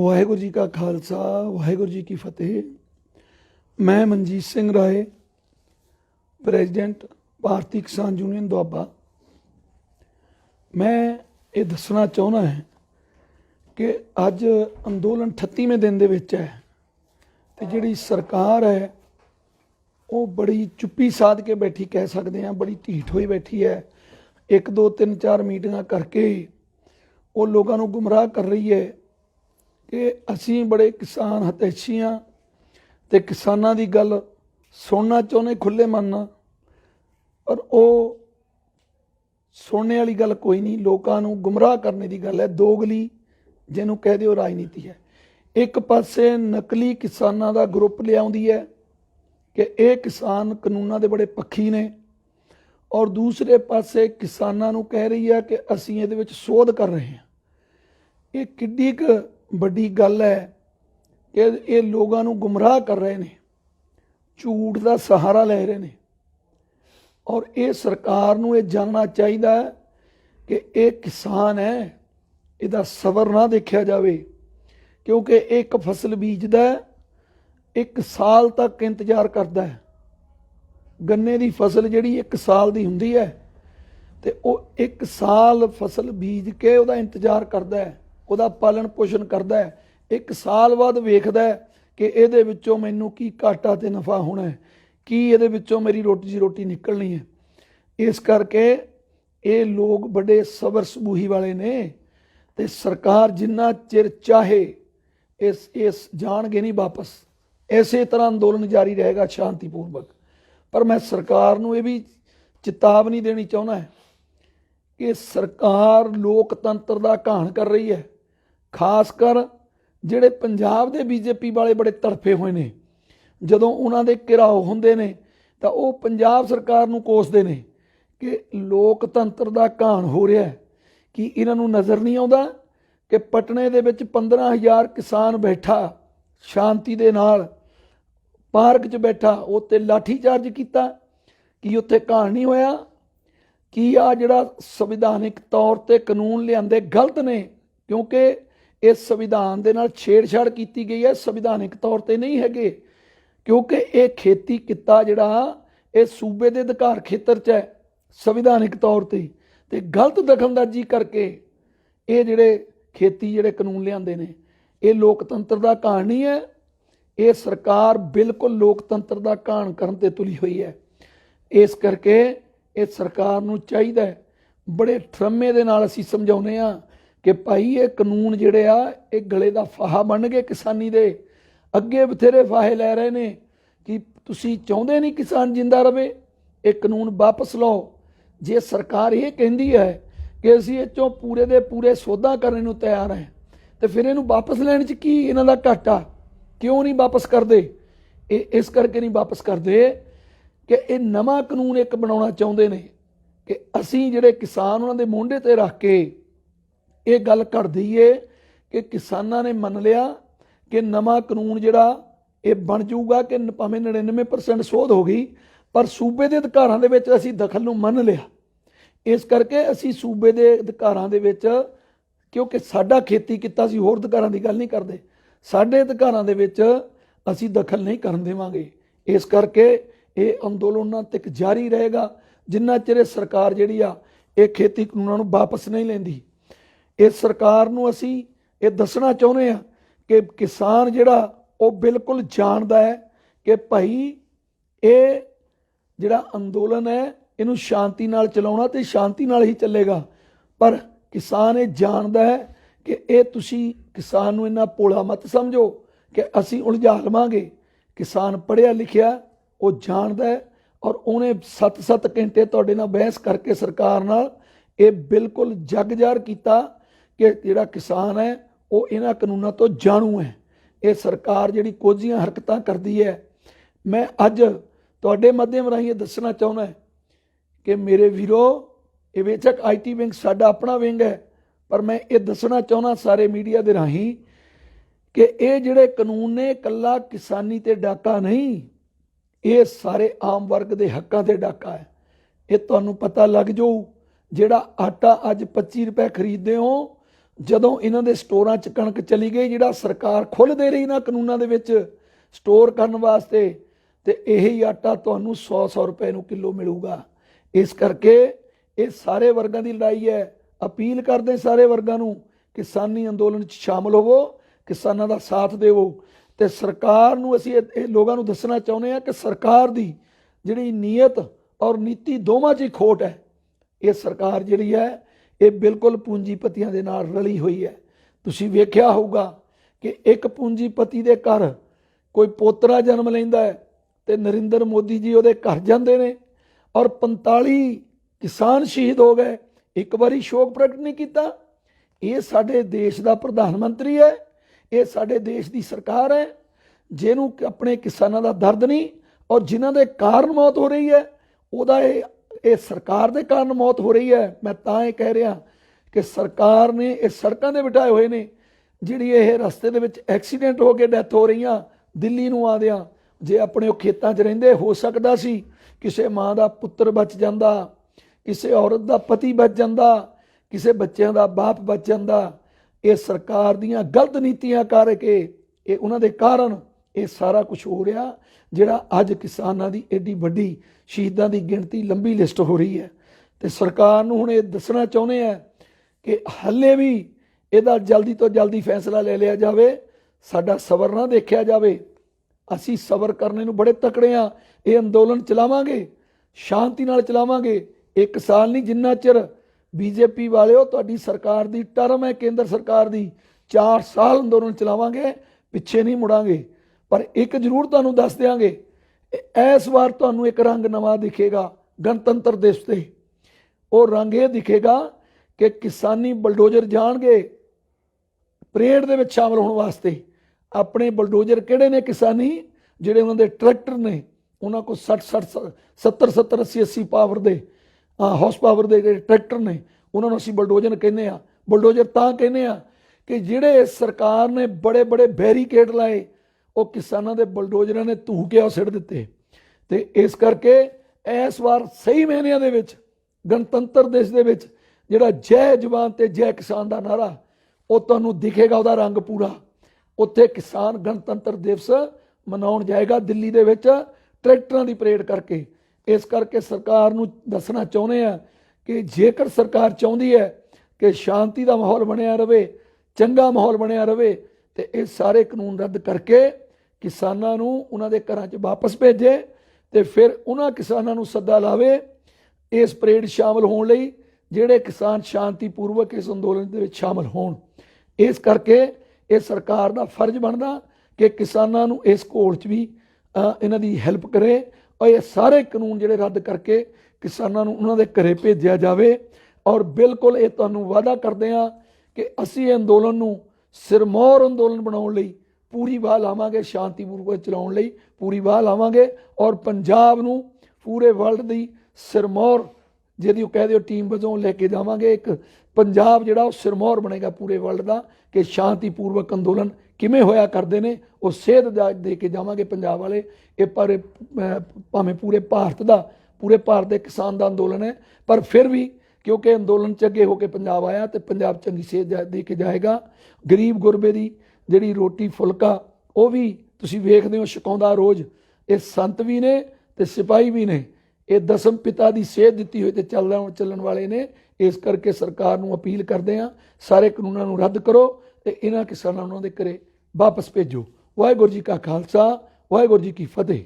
वाहेगुरु जी का खालसा वाहेगुरु जी की फतेह। मैं मनजीत सिंह राय, प्रेजिडेंट भारतीय किसान यूनियन दुआबा। मैं ये दसना चाहना है कि अज अंदोलन 38वें दिन दे विच है ते जिहड़ी सरकार है वो बड़ी चुप्पी साध के बैठी, कह सकते हैं बड़ी ढीठ होई बैठी है। 1 2 3 4 मीटिंगां करके वो लोगों को गुमराह कर रही है कि असी बड़े किसान हितैषी हाँ ते किसानां दी गल सुनना चाहुंदे खुले मन नाल, पर वो सुनने वाली गल कोई नहीं। लोगों को गुमराह करने की गल है, दोगली जिन्हों कह दो राजनीति है। एक पासे नकली किसानां दा ग्रुप लियाउंदी है कि ये किसान कानूनां दे बड़े पक्षी ने, और दूसरे पासे किसानां नूं कह रही है कि असीं इहदे विच सोध कर रहे हैं। ये किड्डी क वड्डी गल है कि ये लोगों को गुमराह कर रहे हैं, झूठ का सहारा ले रहे हैं। और ये सरकार नूं ये जानना चाहिए कि ये किसान है, इहदा सबर ना देखा जाए, क्योंकि एक फसल बीजदा है, 1 साल तक इंतजार करता है। गन्ने की फसल जिहड़ी 1 साल की हुंदी है ते वो 1 साल फसल बीज के उहदा इंतजार करता है, उहदा पालन पोषण करता है। 1 साल बाद वेखदा है कि इहदे विच्चों मैनूं की घाटा ते नफा होना है, की इहदे विच्चों मेरी रोटी निकलनी है। इस करके ये लोग बड़े सबर सबूही वाले ने, ते सरकार जिन्ना चिर चाहे इस जाणगे नहीं वापस। इसे तरह अंदोलन जारी रहेगा शांतिपूर्वक। पर मैं सरकार नूं ये भी चेतावनी देनी चाहुंदा है कि सरकार लोकतंत्र का घाण कर रही है। खासकर जिहड़े पंजाब दे बीजेपी वाले बड़े तड़फे हुए ने, जदों उन्हां दे घिराओ हुंदे ने तां ओह पंजाब सरकार नूं कोसदे ने कि लोकतंत्र का घाण हो रहा है। कि इन्हां नूं नज़र नहीं आउंदा कि पटने दे विच 15,000 किसान बैठा शांति दे नाल, पार्क च बैठा, उत्ते लाठी चार्ज किया, कि उत्थे घाण नहीं होया? कि आ जिहड़ा संविधानिक तौर ते कानून लिआंदे गलत ने, क्योंकि इस संविधान दे नाल छेड़छाड़ की गई है, संविधानिक तौर ते नहीं हैगे। क्योंकि ये खेती किता जिहड़ा ये सूबे दे अधिकार खेतर च है संविधानिक तौर ते गलत दखलअंदाजी करके ये जिहड़े खेती जिहड़े कानून लिआंदे ने, ये लोकतंत्र का घाण नहीं है। ये सरकार बिल्कुल लोकतंत्र का घाण करन ते तुली हुई है। इस करके ये सरकार नूं चाहिदा है, बड़े ठरमे दे नाल असीं समझाउने आ कि भाई ये कानून जिहड़े आ ये गले का फाहा बन गए किसानी दे। अगे बथेरे फाहे लै रहे ने कि तुसीं चाहुंदे नहीं किसान जिंदा रहे, ये कानून वापस लो। जे सरकार ये कहती है कि असीं इह चों पूरे दे पूरे सौदा करने नूं तैयार हैं, तो फिर इहनूं वापस लैण च की इन्हां दा घाटा? क्यों नहीं वापस करते? इस करके नहीं वापस करते कि ये नवां कानून एक बनाउणा चाहुंदे ने कि असीं जिहड़े किसान उन्हां दे मोढे ते रख के ये गल कर दईए कि किसानां ने मन लिया कि नवां कानून जिहड़ा ये बन जाऊगा कि भावें 99% सोध हो गई, पर सूबे के अधिकारां दे विच असीं दखल नूं मन लिया। इस करके असीं सूबे के अधिकारां दे विच, क्योंकि साडा खेती किता सी, होर अधिकारां की गल नहीं करते, साडे अधिकारां दे विच असीं दखल नहीं करन देवांगे। इस करके ये अंदोलन उन्हां तक जारी रहेगा जिन्ना चिर सरकार जिहड़ी आ ये खेती कानूनां नूं वापस नहीं लैंदी। इस सरकार नूं असीं ये दसना चाहुंदे आ कि किसान जिहड़ा वो बिल्कुल जानदा है कि भाई ये जिहड़ा अंदोलन है इहनूं शांति नाल चलाउणा ते शांति नाल ही चलेगा। पर किसान ये जानदा है कि ये तुसीं किसान नूं इन्ना भोला मत समझो कि असीं उलझा लवांगे। किसान पढ़िया लिखिया, वो जानदा है, और उन्हें 7-7 घंटे तुहाडे नाल बहस करके सरकार नाल ये बिल्कुल जग ज़ाहिर कीता कि जिहड़ा किसान है वो इन्हां कानूनां तो जाणू है। ये सरकार जिहड़ी कोझियां हरकतां करदी है, मैं अज तुहाडे माध्यम राहीं ये दसना चाहुंदा कि मेरे वीरो, ये बेशक IT विंग साडा अपना विंग है, पर मैं ये दसना चाहुंदा सारे मीडिया दे राहीं कि ये जिहड़े कानून ने कल्ला किसानी ते डाका नहीं, ये सारे आम वर्ग के हक्कां ते डाका है। ये तुहानूं पता लग जाऊ, जिहड़ा आटा अज 25 रुपए खरीदते हो ਜਦੋਂ ਇਹਨਾਂ ਦੇ ਸਟੋਰਾਂ 'ਚ ਕਣਕ ਚਲੀ ਗਈ, ਜਿਹੜਾ ਸਰਕਾਰ ਖੁੱਲ੍ਹ ਦੇ ਰਹੀ ਨਾ ਕਾਨੂੰਨਾਂ ਦੇ ਵਿੱਚ ਸਟੋਰ ਕਰਨ ਵਾਸਤੇ, ਤੇ ਇਹੀ ਆਟਾ ਤੁਹਾਨੂੰ 100 ਰੁਪਏ ਨੂੰ ਕਿਲੋ ਮਿਲੂਗਾ। ਇਸ ਕਰਕੇ ਇਹ ਸਾਰੇ ਵਰਗਾਂ ਦੀ ਲੜਾਈ ਹੈ। ਅਪੀਲ ਕਰਦੇ ਸਾਰੇ ਵਰਗਾਂ ਨੂੰ, ਕਿਸਾਨੀ ਅੰਦੋਲਨ 'ਚ ਸ਼ਾਮਲ ਹੋਵੋ, ਕਿਸਾਨਾਂ ਦਾ ਸਾਥ ਦੇਵੋ। ਤੇ ਸਰਕਾਰ ਨੂੰ ਅਸੀਂ ਇਹ ਲੋਕਾਂ ਨੂੰ ਦੱਸਣਾ ਚਾਹੁੰਦੇ ਹਾਂ ਕਿ ਸਰਕਾਰ ਦੀ ਜਿਹੜੀ ਨੀਅਤ ਔਰ ਨੀਤੀ ਦੋਵਾਂ 'ਚ ਹੀ ਖੋਟ ਹੈ। ਇਹ ਸਰਕਾਰ ਜਿਹੜੀ ਹੈ ਇਹ ਬਿਲਕੁਲ ਪੂੰਜੀਪਤੀਆਂ ਦੇ ਨਾਲ ਰਲੀ ਹੋਈ ਹੈ। ਤੁਸੀਂ ਵੇਖਿਆ ਹੋਊਗਾ ਕਿ ਇੱਕ ਪੂੰਜੀਪਤੀ ਦੇ ਘਰ ਕੋਈ ਪੋਤਰਾ ਜਨਮ ਲੈਂਦਾ ਹੈ ਤੇ ਨਰਿੰਦਰ ਮੋਦੀ ਜੀ ਉਹਦੇ ਘਰ ਜਾਂਦੇ ਨੇ, ਔਰ 45 ਕਿਸਾਨ ਸ਼ਹੀਦ ਹੋ ਗਏ, ਇੱਕ ਵਾਰੀ ਸ਼ੋਕ ਪ੍ਰਗਟ ਨਹੀਂ ਕੀਤਾ। ਇਹ ਸਾਡੇ ਦੇਸ਼ ਦਾ ਪ੍ਰਧਾਨ ਮੰਤਰੀ ਹੈ, ਇਹ ਸਾਡੇ ਦੇਸ਼ ਦੀ ਸਰਕਾਰ ਹੈ, ਜਿਹਨੂੰ ਆਪਣੇ ਕਿਸਾਨਾਂ ਦਾ ਦਰਦ ਨਹੀਂ, ਔਰ ਜਿਨ੍ਹਾਂ ਦੇ ਕਾਰਨ ਮੌਤ ਹੋ ਰਹੀ ਹੈ ਉਹਦਾ ਇਹ ਸਰਕਾਰ ਦੇ ਕਾਰਨ ਮੌਤ ਹੋ ਰਹੀ ਹੈ। ਮੈਂ ਤਾਂ ਇਹ ਕਹਿ ਰਿਹਾ ਕਿ ਸਰਕਾਰ ਨੇ ਇਹ ਸੜਕਾਂ ਦੇ ਬਿਠਾਏ ਹੋਏ ਨੇ, ਜਿਹੜੀ ਇਹ ਰਸਤੇ ਦੇ ਵਿੱਚ ਐਕਸੀਡੈਂਟ ਹੋ ਕੇ ਡੈਥ ਹੋ ਰਹੀਆਂ ਦਿੱਲੀ ਨੂੰ ਆਉਂਦਿਆਂ। ਜੇ ਆਪਣੇ ਉਹ ਖੇਤਾਂ 'ਚ ਰਹਿੰਦੇ, ਹੋ ਸਕਦਾ ਸੀ ਕਿਸੇ ਮਾਂ ਦਾ ਪੁੱਤਰ ਬਚ ਜਾਂਦਾ, ਕਿਸੇ ਔਰਤ ਦਾ ਪਤੀ ਬਚ ਜਾਂਦਾ, ਕਿਸੇ ਬੱਚਿਆਂ ਦਾ ਬਾਪ ਬਚ ਜਾਂਦਾ। ਇਹ ਸਰਕਾਰ ਦੀਆਂ ਗਲਤ ਨੀਤੀਆਂ ਕਰਕੇ, ਇਹ ਉਹਨਾਂ ਦੇ ਕਾਰਨ ਇਹ ਸਾਰਾ ਕੁਝ ਹੋ ਰਿਹਾ, ਜਿਹੜਾ ਅੱਜ ਕਿਸਾਨਾਂ ਦੀ ਐਡੀ ਵੱਡੀ ਸ਼ਹੀਦਾਂ ਦੀ ਗਿਣਤੀ ਲੰਬੀ ਲਿਸਟ ਹੋ ਰਹੀ ਹੈ। ਤੇ ਸਰਕਾਰ ਨੂੰ ਹੁਣ ਇਹ ਦੱਸਣਾ ਚਾਹੁੰਦੇ ਆ ਕਿ ਹਾਲੇ ਵੀ ਇਹਦਾ ਜਲਦੀ ਤੋਂ ਜਲਦੀ ਫੈਸਲਾ ਲੈ ਲਿਆ ਜਾਵੇ, ਸਾਡਾ ਸਬਰ ਨਾ ਦੇਖਿਆ ਜਾਵੇ। ਅਸੀਂ ਸਬਰ ਕਰਨੇ ਨੂੰ ਬੜੇ ਤਕੜੇ ਆ। ਇਹ ਅੰਦੋਲਨ ਚਲਾਵਾਂਗੇ, ਸ਼ਾਂਤੀ ਨਾਲ ਚਲਾਵਾਂਗੇ। 1 ਸਾਲ ਨਹੀਂ, ਜਿੰਨਾ ਚਿਰ ਬੀਜੇਪੀ ਵਾਲਿਓ ਤੁਹਾਡੀ ਸਰਕਾਰ ਦੀ ਟਰਮ ਹੈ, ਕੇਂਦਰ ਸਰਕਾਰ ਦੀ, 4 ਸਾਲ ਅੰਦੋਲਨ ਚਲਾਵਾਂਗੇ, ਪਿੱਛੇ ਨਹੀਂ ਮੁੜਾਂਗੇ। ਪਰ ਇੱਕ ਜ਼ਰੂਰ ਤੁਹਾਨੂੰ ਦੱਸ ਦਿਆਂਗੇ, ਇਸ ਵਾਰ ਤੁਹਾਨੂੰ ਇੱਕ ਰੰਗ ਨਵਾਂ ਦਿਖੇਗਾ ਗਣਤੰਤਰ ਦਿਵਸ ਤੇ। ਉਹ ਰੰਗ ਇਹ ਦਿਖੇਗਾ ਕਿ ਕਿਸਾਨੀ ਬਲਡੋਜ਼ਰ ਜਾਣਗੇ ਪਰੇਡ ਦੇ ਵਿੱਚ ਸ਼ਾਮਲ ਹੋਣ ਵਾਸਤੇ। ਆਪਣੇ ਬਲਡੋਜ਼ਰ ਕਿਹੜੇ ਨੇ ਕਿਸਾਨੀ? ਜਿਹੜੇ ਉਹਨਾਂ ਦੇ ਟਰੈਕਟਰ ਨੇ, ਉਹਨਾਂ ਕੋਲ 60 70 80 ਪਾਵਰ ਦੇ ਹਾਰਸ ਪਾਵਰ ਦੇ ਜਿਹੜੇ ਟਰੈਕਟਰ ਨੇ, ਉਹਨਾਂ ਨੂੰ ਅਸੀਂ ਬਲਡੋਜ਼ਰ ਕਹਿੰਦੇ ਆ। ਬਲਡੋਜ਼ਰ ਤਾਂ ਕਹਿੰਦੇ ਆ ਕਿ ਜਿਹੜੇ ਸਰਕਾਰ ਨੇ ਬੜੇ ਬੜੇ ਬੈਰੀਕੇਡ ਲਾਏ, ਉਹ ਕਿਸਾਨਾਂ ਦੇ ਬਲਡੋਜ਼ਰਾਂ ਨੇ ਧੂ ਕੇ ਸਿੱਟ ਦਿੱਤੇ। ਤੇ ਇਸ ਕਰਕੇ ਇਸ ਵਾਰ ਸਹੀ ਮਾਇਨਿਆਂ ਦੇ ਵਿੱਚ ਗਣਤੰਤਰ ਦੇਸ਼ ਦੇ ਵਿੱਚ ਜਿਹੜਾ ਜੈ ਜਵਾਨ ਤੇ ਜੈ ਕਿਸਾਨ ਦਾ ਨਾਰਾ, ਉਹ ਤੁਹਾਨੂੰ ਦਿਖੇਗਾ, ਉਹਦਾ ਰੰਗ ਪੂਰਾ। ਉੱਥੇ ਕਿਸਾਨ ਗਣਤੰਤਰ ਦਿਵਸ ਮਨਾਉਣ ਜਾਏਗਾ ਦਿੱਲੀ ਦੇ ਵਿੱਚ ਟਰੈਕਟਰਾਂ ਦੀ ਪਰੇਡ ਕਰਕੇ। ਇਸ ਕਰਕੇ ਸਰਕਾਰ ਨੂੰ ਦੱਸਣਾ ਚਾਹੁੰਦੇ ਆ ਕਿ ਜੇਕਰ ਸਰਕਾਰ ਚਾਹੁੰਦੀ ਹੈ ਕਿ ਸ਼ਾਂਤੀ ਦਾ ਮਾਹੌਲ ਬਣਿਆ ਰਹੇ, ਚੰਗਾ ਮਾਹੌਲ ਬਣਿਆ ਰਹੇ, ਤੇ ਇਹ ਸਾਰੇ ਕਾਨੂੰਨ ਰੱਦ ਕਰਕੇ ਕਿਸਾਨਾਂ ਨੂੰ ਉਹਨਾਂ ਦੇ ਘਰਾਂ 'ਚ ਵਾਪਸ ਭੇਜੇ, ਤੇ ਫਿਰ ਉਹਨਾਂ ਕਿਸਾਨਾਂ ਨੂੰ ਸੱਦਾ ਲਾਵੇ ਇਸ ਪਰੇਡ ਸ਼ਾਮਲ ਹੋਣ ਲਈ, ਜਿਹੜੇ ਕਿਸਾਨ ਸ਼ਾਂਤੀਪੂਰਵਕ ਇਸ ਅੰਦੋਲਨ ਦੇ ਵਿੱਚ ਸ਼ਾਮਲ ਹੋਣ। ਇਸ ਕਰਕੇ ਇਹ ਸਰਕਾਰ ਦਾ ਫਰਜ਼ ਬਣਦਾ ਕਿ ਕਿਸਾਨਾਂ ਨੂੰ ਇਸ ਘੋਲ 'ਚ ਵੀ ਇਹਨਾਂ ਦੀ ਹੈਲਪ ਕਰੇ, ਔਰ ਇਹ ਸਾਰੇ ਕਾਨੂੰਨ ਜਿਹੜੇ ਰੱਦ ਕਰਕੇ ਕਿਸਾਨਾਂ ਨੂੰ ਉਹਨਾਂ ਦੇ ਘਰੇ ਭੇਜਿਆ ਜਾਵੇ। ਔਰ ਬਿਲਕੁਲ ਇਹ ਤੁਹਾਨੂੰ ਵਾਅਦਾ ਕਰਦੇ ਹਾਂ ਕਿ ਅਸੀਂ ਇਹ ਅੰਦੋਲਨ ਨੂੰ ਸਿਰਮੌਰ ਅੰਦੋਲਨ ਬਣਾਉਣ ਲਈ ਪੂਰੀ ਵਾਹ ਲਾਵਾਂਗੇ, ਸ਼ਾਂਤੀਪੂਰਵਕ ਚਲਾਉਣ ਲਈ ਪੂਰੀ ਵਾਹ ਲਾਵਾਂਗੇ, ਔਰ ਪੰਜਾਬ ਨੂੰ ਪੂਰੇ ਵਰਲਡ ਦੀ ਸਿਰਮੌਰ, ਜਿਹਦੀ ਉਹ ਕਹਿ ਦਿਓ ਟੀਮ ਵਜੋਂ ਲੈ ਕੇ ਜਾਵਾਂਗੇ। ਇੱਕ ਪੰਜਾਬ ਜਿਹੜਾ ਉਹ ਸਿਰਮੌਰ ਬਣੇਗਾ ਪੂਰੇ ਵਰਲਡ ਦਾ, ਕਿ ਸ਼ਾਂਤੀਪੂਰਵਕ ਅੰਦੋਲਨ ਕਿਵੇਂ ਹੋਇਆ ਕਰਦੇ ਨੇ, ਉਹ ਸੇਧ ਦੇ ਕੇ ਜਾਵਾਂਗੇ ਪੰਜਾਬ ਵਾਲੇ। ਇਹ ਪਰ ਭਾਵੇਂ ਪੂਰੇ ਭਾਰਤ ਦੇ ਕਿਸਾਨ ਦਾ ਅੰਦੋਲਨ ਹੈ, ਪਰ ਫਿਰ ਵੀ ਕਿਉਂਕਿ ਅੰਦੋਲਨ 'ਚ ਅੱਗੇ ਹੋ ਕੇ ਪੰਜਾਬ ਆਇਆ, ਤੇ ਪੰਜਾਬ ਚੰਗੀ ਸੇਧ ਦੇ ਕੇ ਜਾਏਗਾ। ਗਰੀਬ ਗੁਰਬੇ ਦੀ ਜਿਹੜੀ ਰੋਟੀ ਫੁਲਕਾ, ਉਹ ਵੀ ਤੁਸੀਂ ਵੇਖਦੇ ਹੋ ਛਕਾਉਂਦਾ ਰੋਜ਼। ਇਹ ਸੰਤ ਵੀ ਨੇ ਤੇ ਸਿਪਾਹੀ ਵੀ ਨੇ, ਇਹ ਦਸਮ ਪਿਤਾ ਦੀ ਸੇਧ ਦਿੱਤੀ ਹੋਈ ਤੇ ਚੱਲਣ ਵਾਲੇ ਨੇ। ਇਸ ਕਰਕੇ ਸਰਕਾਰ ਨੂੰ ਅਪੀਲ ਕਰਦੇ ਹਾਂ, ਸਾਰੇ ਕਾਨੂੰਨਾਂ ਨੂੰ ਰੱਦ ਕਰੋ ਤੇ ਇਹਨਾਂ ਕਿਸਾਨਾਂ ਨੂੰ ਉਹਨਾਂ ਦੇ ਘਰੇ ਵਾਪਸ ਭੇਜੋ। ਵਾਹਿਗੁਰੂ ਜੀ ਕਾ ਖਾਲਸਾ, ਵਾਹਿਗੁਰੂ ਜੀ ਕੀ ਫਤਿਹ।